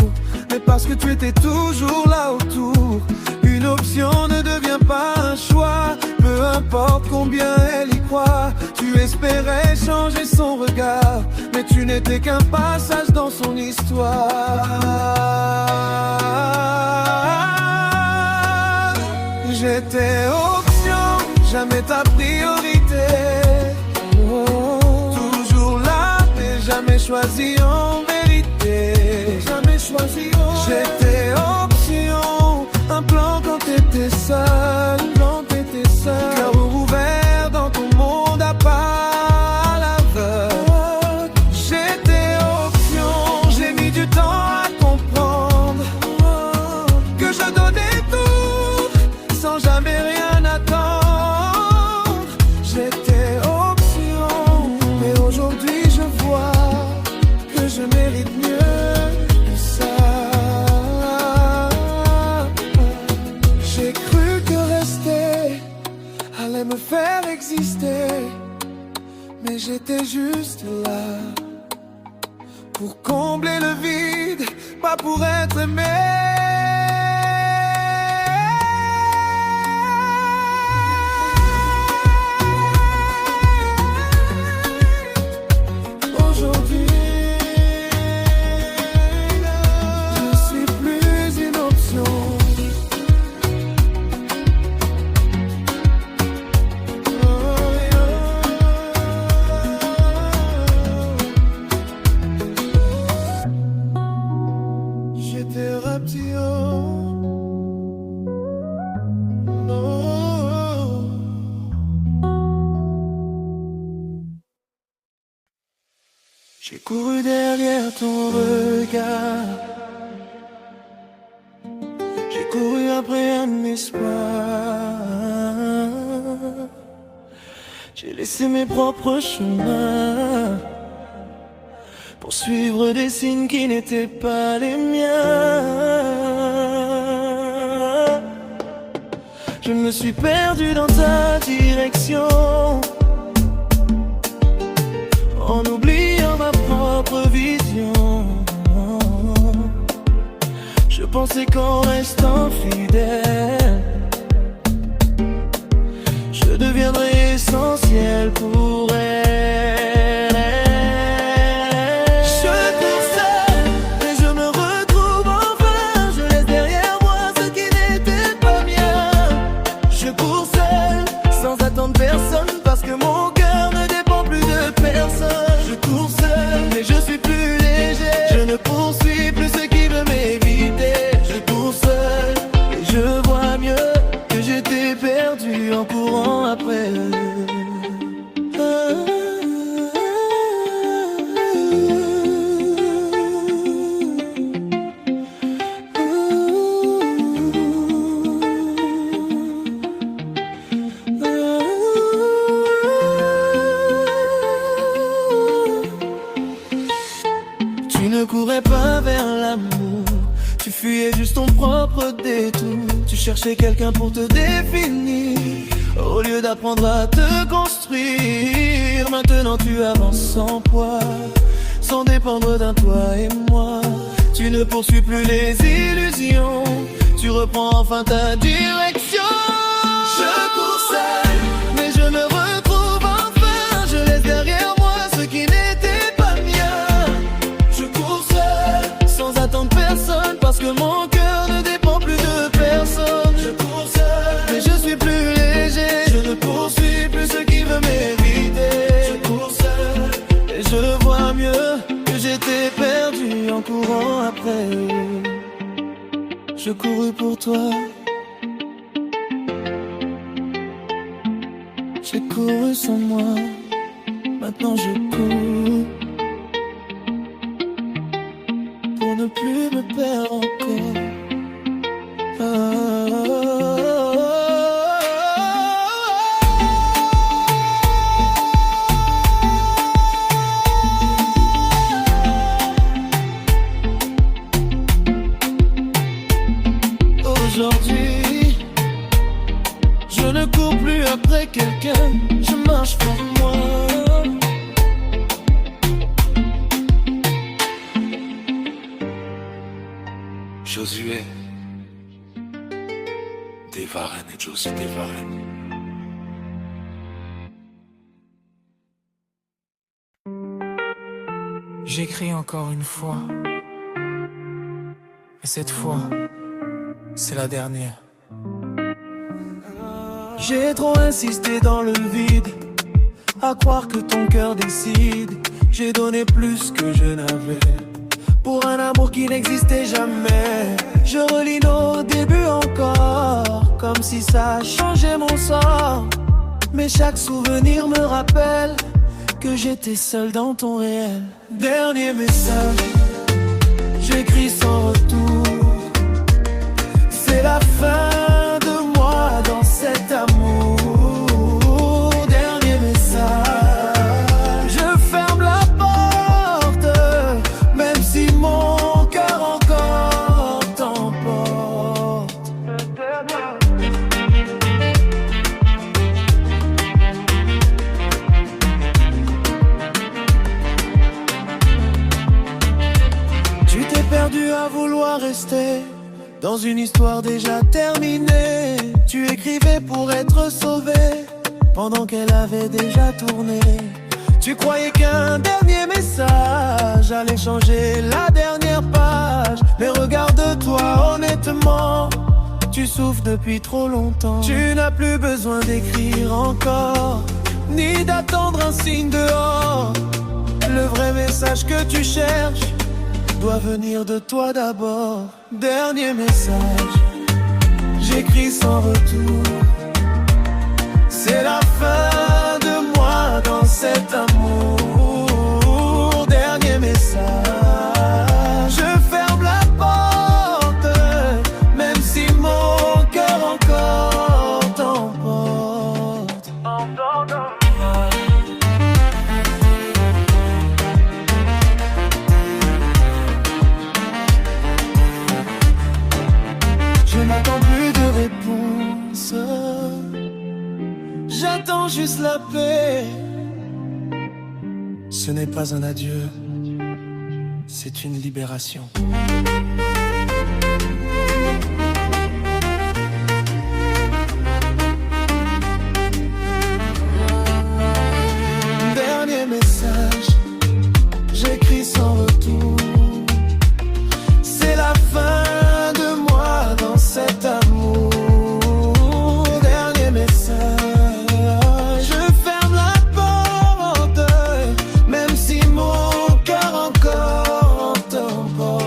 mais parce que tu étais toujours là autour. Une option ne devient pas un choix, peu importe combien elle y croit. Tu espérais changer son regard, mais tu n'étais qu'un passage dans son histoire. J'étais option, jamais ta priorité. Toujours là, mais jamais choisi en vérité. Jamais choisi en J'étais option, un plan quand t'étais seul. Quand t'étais seul, cœur ouvert dans ton monde à part à l'aveugle. J'étais option, j'ai mis du temps à comprendre que je donnais tout sans jamais rien attendre. J'étais option, mais aujourd'hui je vois que je mérite mieux que ça. J'ai cru que rester allait me faire exister, mais j'étais juste là pour combler le vide, pas pour être aimé. papillon. Non. J'ai couru derrière ton regard, j'ai couru après un espoir, j'ai laissé mes propres chemins pour suivre des signes qui n'étaient pas les miens. Je me suis perdu dans ta direction, en oubliant ma propre vision. Je pensais qu'en restant fidèle, je deviendrais essentiel pour elle. Je cours seul, mais je me retrouve enfin. Je laisse derrière moi ce qui n'était pas mien. Je cours seul, sans attendre personne, parce que mon cœur ne dépend plus de personne. Je cours seul, mais je suis plus léger. Je ne poursuis plus ce qui veut m'éviter. Je cours seul, et je vois mieux que j'étais perdu en courant après eux. Tu ne courais pas vers l'amour, tu fuyais juste ton propre détour. Tu cherchais quelqu'un pour te définir, au lieu d'apprendre à te construire. Maintenant tu avances sans poids, sans dépendre d'un toi et moi. Tu ne poursuis plus les illusions, tu reprends enfin ta direction. Je cours seul, mais je me retrouve enfin. Je laisse derrière moi ce qui n'était pas mien. Je cours seul, sans attendre personne, parce que mon cœur ne dépend plus de personne. Je cours seul, mais je suis plus léger. Je ne poursuis plus ce qui veut m'éviter. Je cours seul, et je vois mieux que j'étais perdu en courant après eux. Je courus pour toi, j'ai couru sans moi, maintenant je cours pour ne plus me perdre encore. Aujourd'hui, je ne cours plus après quelqu'un, je marche pour moi. Josué des Varennes et Josué des Varennes. J'écris encore une fois, et cette fois, c'est la dernière. J'ai trop insisté dans le vide, à croire que ton cœur décide. J'ai donné plus que je n'avais, pour un amour qui n'existait jamais. Je relis nos débuts encore, comme si ça changeait mon sort. Mais chaque souvenir me rappelle que j'étais seul dans ton réel. Dernier message, j'écris sans retour. C'est la fin de moi dans cet amour. Dernier message, je ferme la porte, même si mon cœur encore t'emporte. Tu t'es perdu à vouloir rester dans une histoire déjà terminée. Tu écrivais pour être sauvé, pendant qu'elle avait déjà tourné. Tu croyais qu'un dernier message allait changer la dernière page. Mais regarde-toi honnêtement, tu souffres depuis trop longtemps. Tu n'as plus besoin d'écrire encore, ni d'attendre un signe dehors. Le vrai message que tu cherches doit venir de toi d'abord. Dernier message, j'écris sans retour. C'est la fin de moi dans cet amour. Dernier message, je ferme la porte, même si mon cœur encore t'emporte. Je n'attends plus de réponse, j'attends juste la paix. Ce n'est pas un adieu, c'est une libération. Dernier message, j'écris sans retour. C'est la fin de moi dans cet amour. Dernier message, je ferme la porte, même si mon cœur encore t'emporte.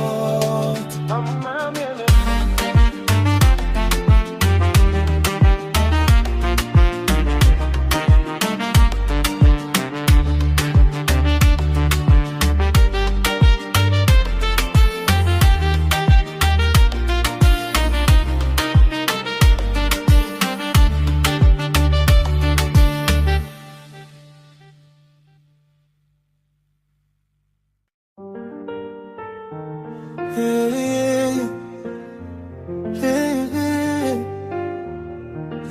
Hey, hey, hey,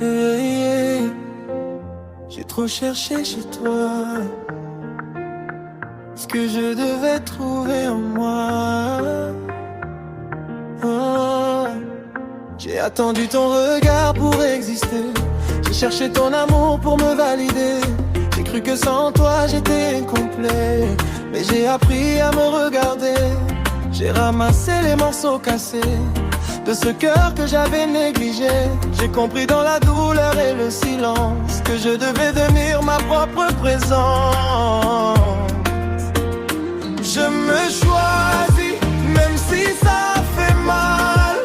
hey, hey. J'ai trop cherché chez toi ce que je devais trouver en moi. Oh. J'ai attendu ton regard pour exister. J'ai cherché ton amour pour me valider. J'ai cru que sans toi j'étais incomplet, mais j'ai appris à me regarder. J'ai ramassé les morceaux cassés de ce cœur que j'avais négligé. J'ai compris dans la douleur et le silence que je devais devenir ma propre présence. Je me choisis, même si ça fait mal.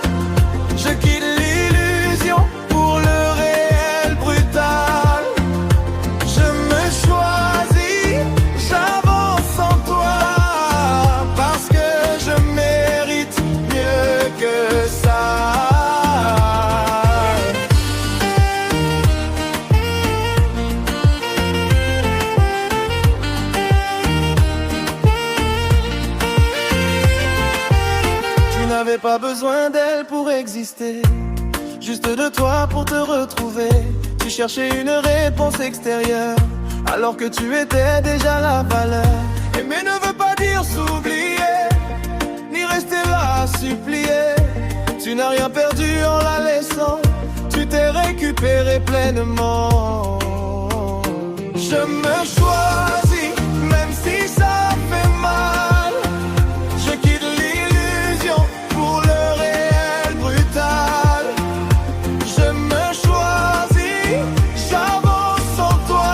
Je quitte l'illusion pour le réel brutal. Je me choisis, j'avance sans toi, parce que je mérite mieux que ça. Tu n'avais pas besoin d'elle pour exister, juste de toi pour te retrouver. Tu cherchais une réponse extérieure, alors que tu étais déjà la valeur. Aimer ne veut pas dire s'oublier, ni rester là à supplier. Tu n'as rien perdu en la laissant, tu t'es récupéré pleinement. Je me choisis, même si ça fait mal. Je quitte l'illusion pour le réel brutal. Je me choisis, j'avance sans toi,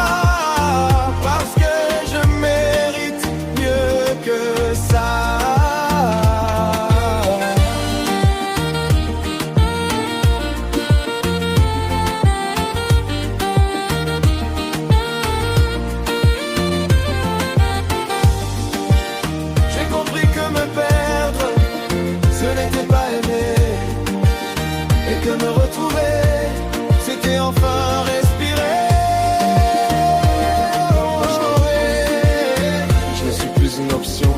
parce que je mérite mieux que ça. J'ai compris que me perdre, ce n'était pas aimer, et que me retrouver, c'était enfin respirer. Je ne suis plus une option,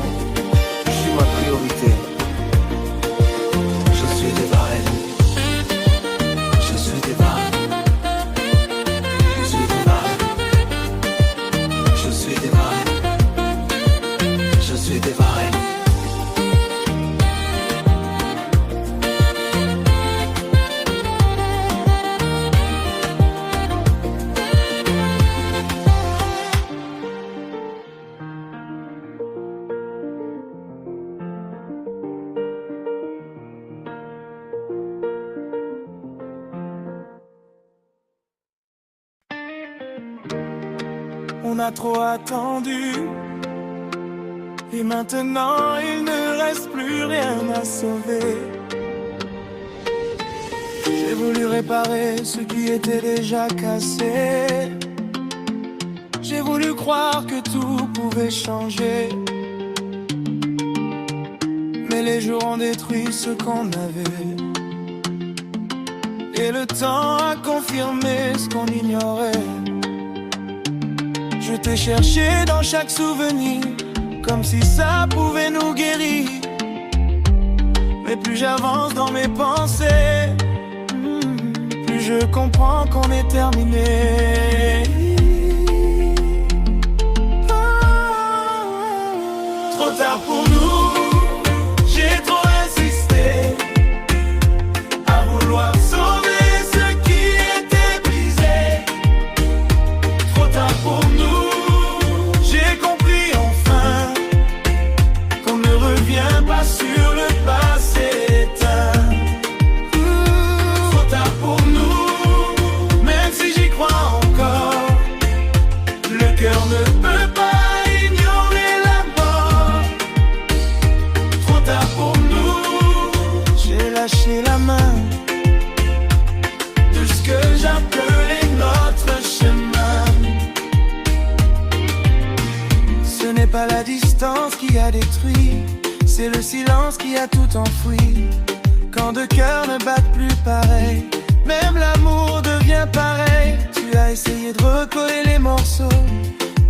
je suis ma priorité. Je suis des Varenne. Je suis des Varenne. Je suis des Varenne. Je suis des Varenne. Je suis des Varenne. On a trop attendu, et maintenant il ne reste plus rien à sauver. J'ai voulu réparer ce qui était déjà cassé. J'ai voulu croire que tout pouvait changer. Mais les jours ont détruit ce qu'on avait. Et le temps a confirmé ce qu'on ignorait. Je t'ai cherché dans chaque souvenir, comme si ça pouvait nous guérir. Mais plus j'avance dans mes pensées, plus je comprends qu'on est terminé. Trop tard pour nous, j'ai trop insisté à vouloir sauver ce qui était brisé. Trop tard pour nous, j'ai compris enfin qu'on ne revient pas sur le passé éteint. Trop tard pour nous, même si j'y crois encore, le cœur ne peut pas ignorer la mort. Trop tard pour nous, j'ai lâché la main de ce que j'appelais notre chemin. Ce n'est pas la distance qui a détruit, c'est le silence qui a tout enfoui. Quand deux cœurs ne battent plus pareil, même l'amour devient pareil. Tu as essayé de recoller les morceaux,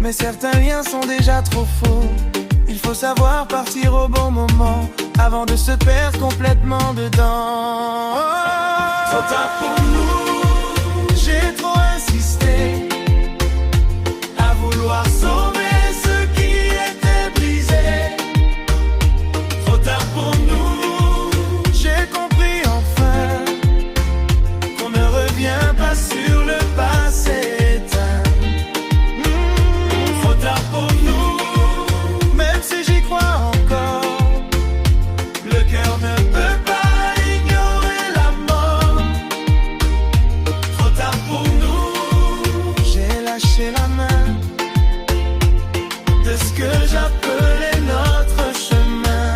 mais certains liens sont déjà trop faux. Il faut savoir partir au bon moment, avant de se perdre complètement dedans. Trop tard pour nous, j'ai trop insisté à vouloir sauver ce qui était brisé. Trop tard pour nous, j'ai compris enfin qu'on ne revient pas sur le passé éteint. Trop tard pour nous, même si j'y crois encore, le cœur ne peut pas ignorer la mort. Trop tard pour nous, j'ai lâché la main de ce que j'appelais notre chemin.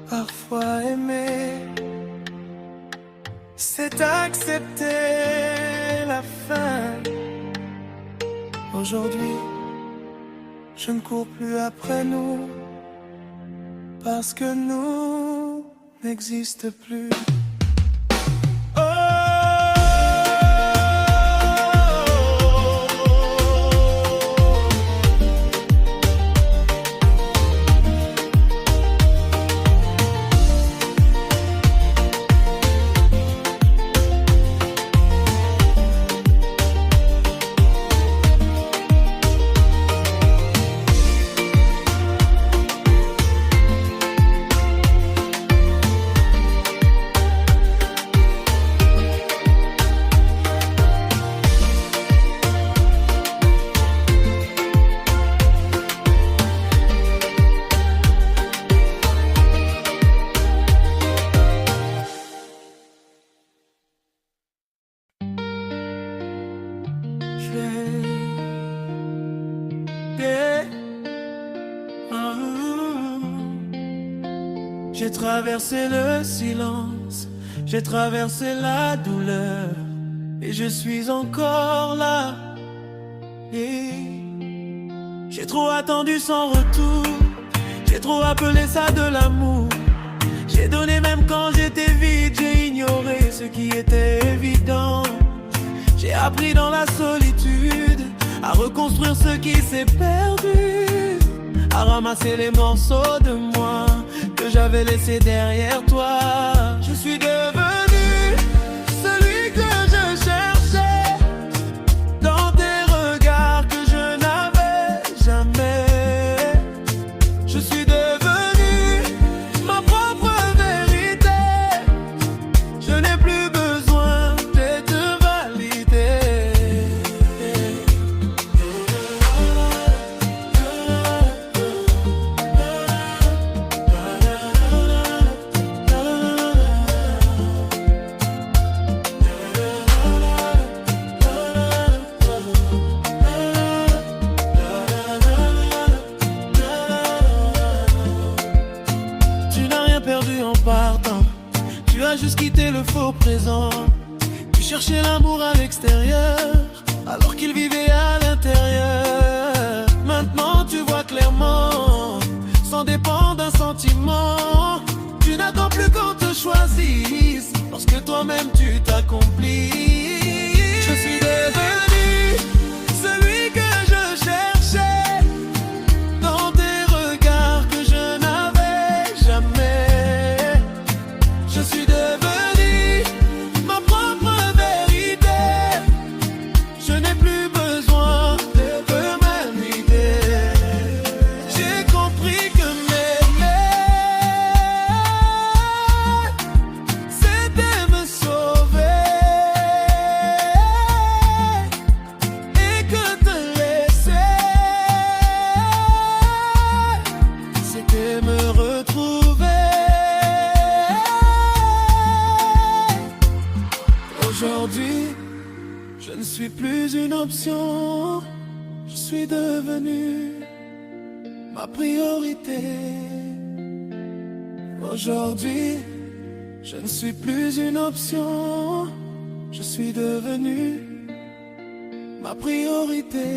Parfois aimer, c'est accepter la fin. Aujourd'hui, je ne cours plus après nous, parce que nous n'existe plus. J'ai traversé le silence, j'ai traversé la douleur, et je suis encore là. Et j'ai trop attendu sans retour, j'ai trop appelé ça de l'amour. J'ai donné même quand j'étais vide, j'ai ignoré ce qui était évident. J'ai appris dans la solitude à reconstruire ce qui s'est perdu, à ramasser les morceaux de moi que j'avais laissés derrière toi. Je suis devenu celui que je cherchais dans des regards que je n'avais jamais. Je suis devenu ma propre vérité. Je n'ai plus besoin de te valider. en partant. Tu as juste quitté le faux présent. Tu cherchais l'amour à l'extérieur, alors qu'il vivait à l'intérieur. Maintenant tu vois clairement, sans dépendre d'un sentiment. Tu n'attends plus qu'on te choisisse, lorsque toi-même tu t'accomplis. Je suis devenu celui que je cherchais, dans des regards que je n'avais jamais. Je suis devenu ma propre vérité. Je n'ai plus besoin de m'imiter. J'ai compris que m'aimer, c'était me sauver, et que te laisser, c'était me retrouver. Aujourd'hui, je ne suis plus une option, je suis devenu ma priorité. Aujourd'hui, je ne suis plus une option, je suis devenu ma priorité.